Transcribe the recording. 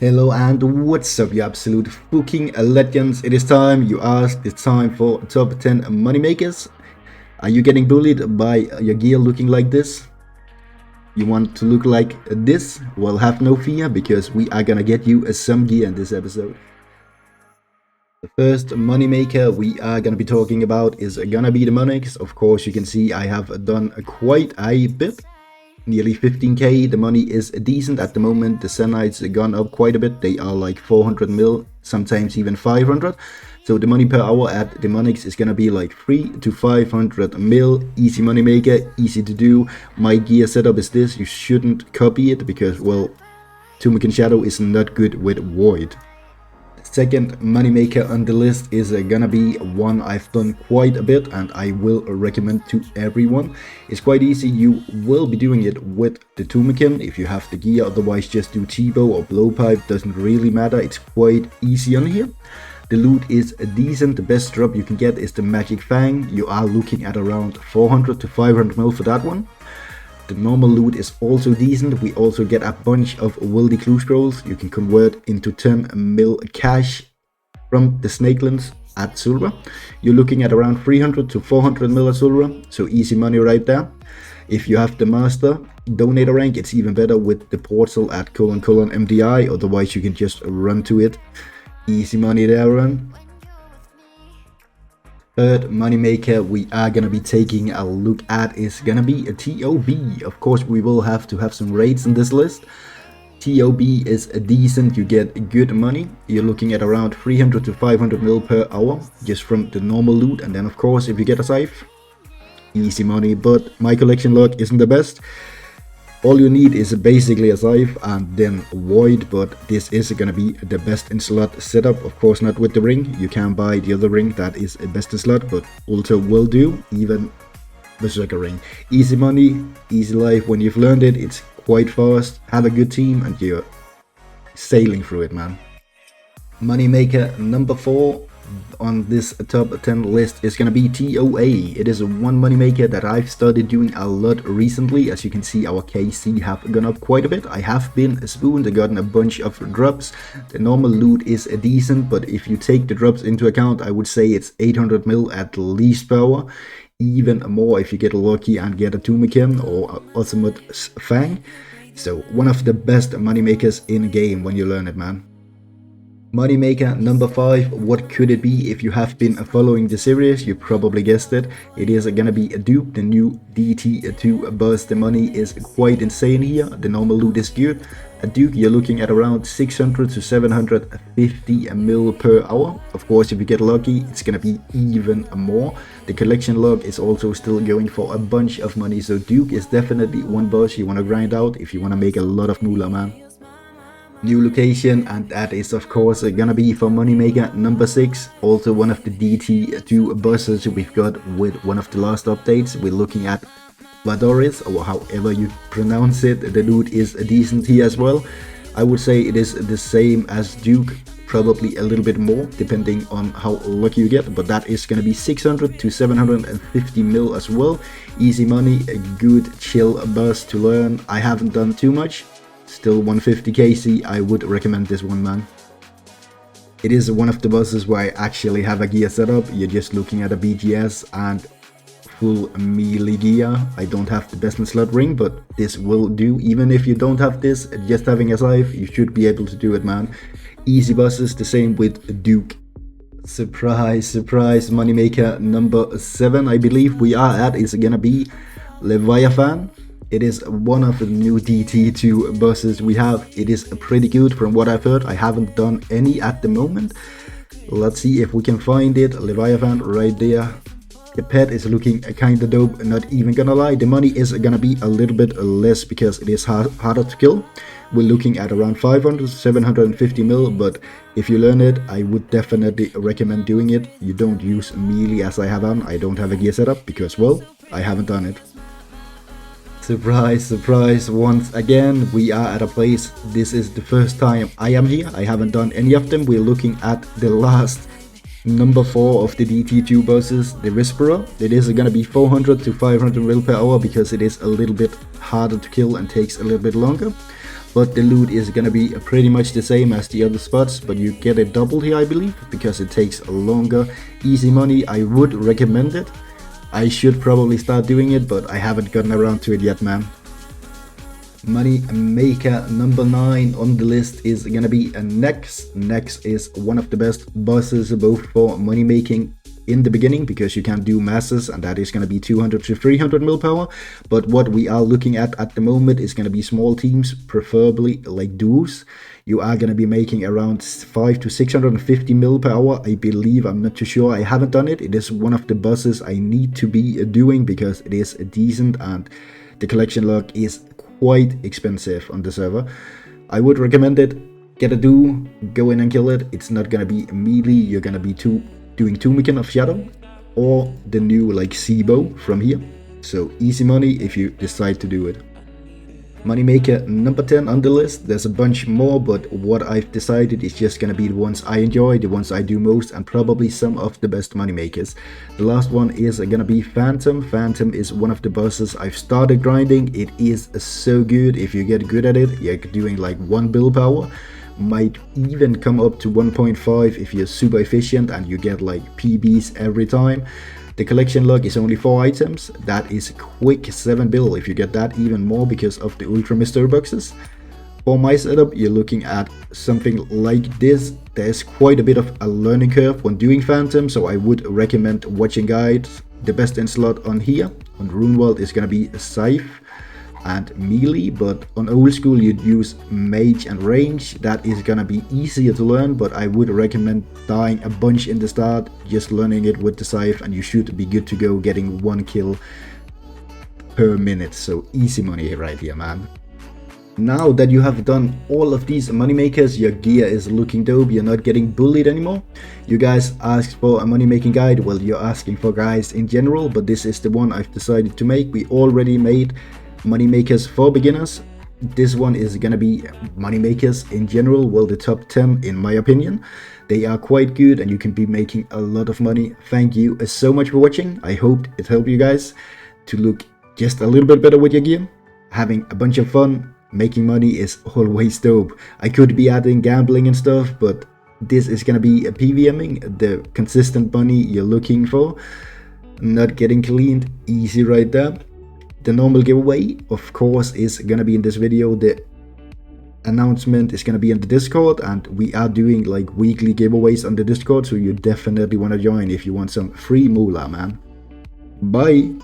Hello and what's up, you absolute fucking legends. It is time, you asked, it's time for top 10 moneymakers. Are you getting bullied by your gear looking like this? You want to look like this? Well, have no fear, because we are gonna get you some gear in this episode. The first moneymaker we are gonna be talking about is gonna be the Monix. Of course, you can see I have done quite a bit. Nearly 15k. The money is decent at the moment. The Zenites gone up quite a bit. They are like 400 mil, sometimes even 500. So the money per hour at the Monix is gonna be like 3 to 500 mil. Easy money maker, easy to do. My gear setup is this. You shouldn't copy it because, well, TreuMeR Shadow is not good with Void. Second moneymaker on the list is gonna be one I've done quite a bit and I will recommend to everyone. It's quite easy. You will be doing it with the TreuMeR if you have the gear, otherwise just do T-bow or blowpipe, doesn't really matter. It's quite easy on here. The loot is decent. The best drop you can get is the Magic Fang. You are looking at around 400 to 500 mil for that one. The normal loot is also decent. We also get a bunch of wildy clue scrolls. You can convert into 10 mil cash from the snakelands at Zulra. You're looking at around 300 to 400 mil at Zulra, so easy money right there. If you have the master donator rank, it's even better with the portal at : MDI, otherwise you can just run to it. Easy money there, run. Third moneymaker we are gonna be taking a look at is gonna be a TOB. Of course, we will have to have some raids in this list. TOB is decent. You get good money. You're looking at around 300 to 500 mil per hour just from the normal loot, and then of course if you get a scythe, easy money. But my collection luck isn't the best. All you need is basically a scythe and then Void, but this is gonna be the best in slot setup. Of course not with the ring. You can buy the other ring that is best in slot, but also will do, even Berserker ring. Easy money, easy life. When you've learned it, it's quite fast. Have a good team and you're sailing through it, man. Moneymaker number 4 on this top 10 list is gonna be TOA. It is one moneymaker that I've started doing a lot recently. As you can see, our KC have gone up quite a bit. I have been spooned, gotten a bunch of drops. The normal loot is decent, but if you take the drops into account, I would say it's 800 mil at least per hour. Even more if you get lucky and get a TreuMeR or Ultimate Fang. So one of the best moneymakers in game when you learn it, man. Moneymaker number 5, what could it be? If you have been following the series, you probably guessed it. It is gonna be a Duke, the new DT2 boss. The money is quite insane here. The normal loot is good. A Duke, you're looking at around 600 to 750 mil per hour. Of course, if you get lucky, it's gonna be even more. The collection log is also still going for a bunch of money, so Duke is definitely one boss you wanna grind out if you wanna make a lot of moolah, man. New location, and that is of course gonna be for moneymaker number 6, also one of the DT2 bosses we've got with one of the last updates. We're looking at Vadoris, or however you pronounce it. The loot is decent here as well. I would say it is the same as Duke, probably a little bit more depending on how lucky you get, but that is gonna be 600 to 750 mil as well. Easy money, a good chill boss to learn. I haven't done too much. Still 150 KC, I would recommend this one, man. It is one of the bosses where I actually have a gear setup. You're just looking at a BGS and full melee gear. I don't have the best in slot ring, but this will do. Even if you don't have this, just having a scythe, you should be able to do it, man. Easy bosses, the same with Duke. Surprise, surprise, moneymaker number 7, I believe we are at, is gonna be Leviathan. It is one of the new DT2 bosses we have. It is pretty good from what I've heard. I haven't done any at the moment. Let's see if we can find it. Leviathan right there. The pet is looking kinda dope, not even gonna lie. The money is gonna be a little bit less because it is harder to kill. We're looking at around 500 to 750 mil, but if you learn it, I would definitely recommend doing it. You don't use melee as I have on. I don't have a gear setup because, well, I haven't done it. Surprise, surprise, once again we are at a place. This is the first time I am here. I haven't done any of them. We're looking at the last number 4 of the DT2 bosses, the Whisperer. It is gonna be 400 to 500 mil per hour because it is a little bit harder to kill and takes a little bit longer. but the loot is gonna be pretty much the same as the other spots, but you get it doubled here, I believe, because it takes longer. Easy money, I would recommend it. I should probably start doing it, but I haven't gotten around to it yet, man. Money maker number 9 on the list is gonna be a Nex. Nex is one of the best bosses both for money making in the beginning, because you can do masses, and that is going to be 200 to 300 mil power. But what we are looking at the moment is going to be small teams, preferably like duos. You are going to be making around 5 to 650 mil per hour, I believe. I'm not too sure, I haven't done it. It is one of the bosses I need to be doing because it is decent and the collection log is quite expensive on the server. I would recommend it. Get a duo, go in and kill it. It's not going to be melee, you're going to be doing 2 Mechan of Shadow or the new like Sibo from here. So easy money if you decide to do it. Moneymaker number 10 on the list. There's a bunch more, but what I've decided is just gonna be the ones I enjoy, the ones I do most, and probably some of the best moneymakers. The last one is gonna be Phantom. Phantom is one of the bosses I've started grinding. It is so good. If you get good at it, you're doing like 1 bill power. Might even come up to 1.5 if you're super efficient and you get like PBs every time. The collection log is only 4 items. That is quick 7 bill if you get that, even more because of the ultra mystery boxes. For my setup, you're looking at something like this. There's quite a bit of a learning curve when doing Phantom, so I would recommend watching guides. The best in slot on here on Runewild is gonna be Scythe and melee, but on old school you'd use mage and range. That is gonna be easier to learn, but I would recommend dying a bunch in the start, just learning it with the scythe, and you should be good to go, getting 1 kill per minute. So easy money right here, man. Now that you have done all of these moneymakers, your gear is looking dope, you're not getting bullied anymore. You guys asked for a money making guide. Well, you're asking for guides in general, but this is the one I've decided to make. We already made moneymakers for beginners. This one is gonna be moneymakers in general, well, the top 10 in my opinion. They are quite good and you can be making a lot of money. Thank you so much for watching. I hope it helped you guys to look just a little bit better with your gear. Having a bunch of fun, making money is always dope. I could be adding gambling and stuff, but this is gonna be a PVMing, the consistent money you're looking for. Not getting cleaned, easy right there. The normal giveaway, of course, is gonna be in this video. The announcement is gonna be in the Discord, and we are doing like weekly giveaways on the Discord, so you definitely want to join if you want some free moolah, man. Bye.